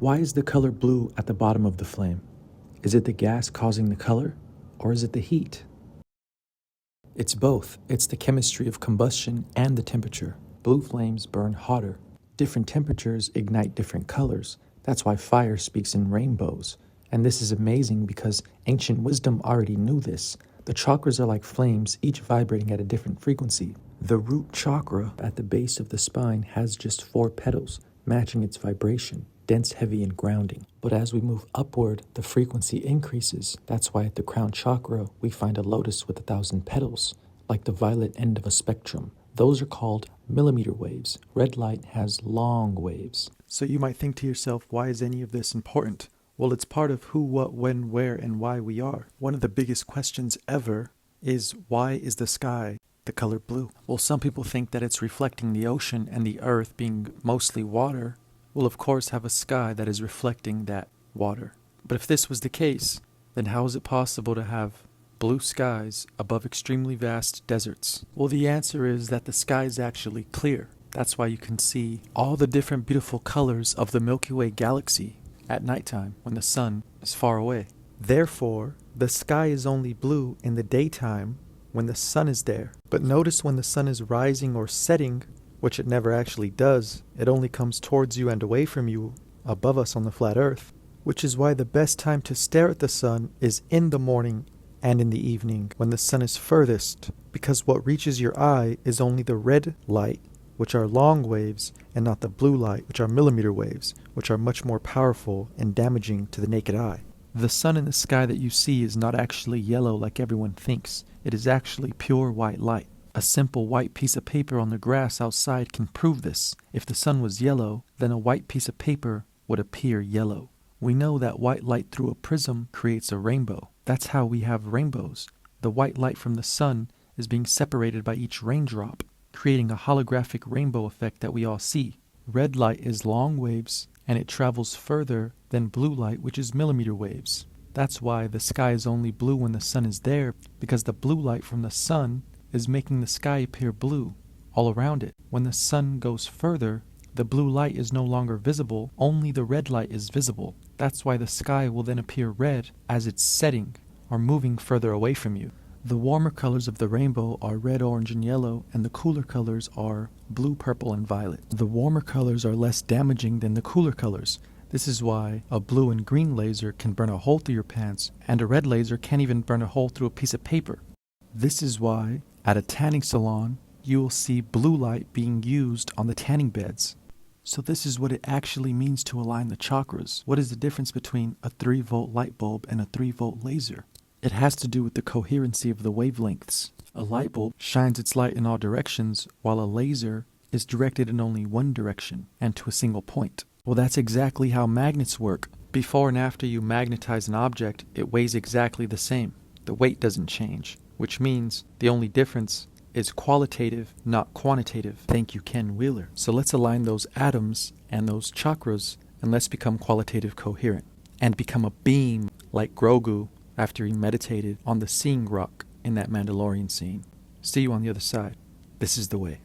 Why is the color blue at the bottom of the flame? Is it the gas causing the color, or is it the heat? It's both. It's the chemistry of combustion and the temperature. Blue flames burn hotter. Different temperatures ignite different colors. That's why fire speaks in rainbows. And this is amazing because ancient wisdom already knew this. The chakras are like flames, each vibrating at a different frequency. The root chakra at the base of the spine has just 4 petals, matching its vibration, dense, heavy, and grounding. But as we move upward, the frequency increases. That's why at the crown chakra, we find a lotus with 1,000 petals, like the violet end of a spectrum. Those are called millimeter waves. Red light has long waves. So you might think to yourself, why is any of this important? Well, it's part of who, what, when, where, and why we are. One of the biggest questions ever is, why is the sky the color blue? Well, some people think that it's reflecting the ocean, and the earth, being mostly water, will of course have a sky that is reflecting that water. But if this was the case, then how is it possible to have blue skies above extremely vast deserts? Well, the answer is that the sky is actually clear. That's why you can see all the different beautiful colors of the Milky Way galaxy at nighttime when the sun is far away. Therefore, the sky is only blue in the daytime when the sun is there. But notice when the sun is rising or setting, which it never actually does, it only comes towards you and away from you, above us on the flat earth, which is why the best time to stare at the sun is in the morning and in the evening when the sun is furthest, because what reaches your eye is only the red light, which are long waves, and not the blue light, which are millimeter waves, which are much more powerful and damaging to the naked eye. The sun in the sky that you see is not actually yellow like everyone thinks. It is actually pure white light. A simple white piece of paper on the grass outside can prove this. If the sun was yellow, then a white piece of paper would appear yellow. We know that white light through a prism creates a rainbow. That's how we have rainbows. The white light from the sun is being separated by each raindrop, creating a holographic rainbow effect that we all see. Red light is long waves, and it travels further than blue light, which is millimeter waves. That's why the sky is only blue when the sun is there, because the blue light from the sun is making the sky appear blue all around it. When the sun goes further, the blue light is no longer visible, only the red light is visible. That's why the sky will then appear red as it's setting or moving further away from you. The warmer colors of the rainbow are red, orange, and yellow, and the cooler colors are blue, purple, and violet. The warmer colors are less damaging than the cooler colors. This is why a blue and green laser can burn a hole through your pants, and a red laser can't even burn a hole through a piece of paper. This is why, at a tanning salon, you will see blue light being used on the tanning beds. So this is what it actually means to align the chakras. What is the difference between a 3-volt light bulb and a 3-volt laser? It has to do with the coherency of the wavelengths. A light bulb shines its light in all directions, while a laser is directed in only one direction and to a single point. Well, that's exactly how magnets work. Before and after you magnetize an object, it weighs exactly the same. The weight doesn't change, which means the only difference is qualitative, not quantitative. Thank you, Ken Wheeler. So let's align those atoms and those chakras, and let's become qualitative coherent and become a beam like Grogu after he meditated on the seeing rock in that Mandalorian scene. See you on the other side. This is the way.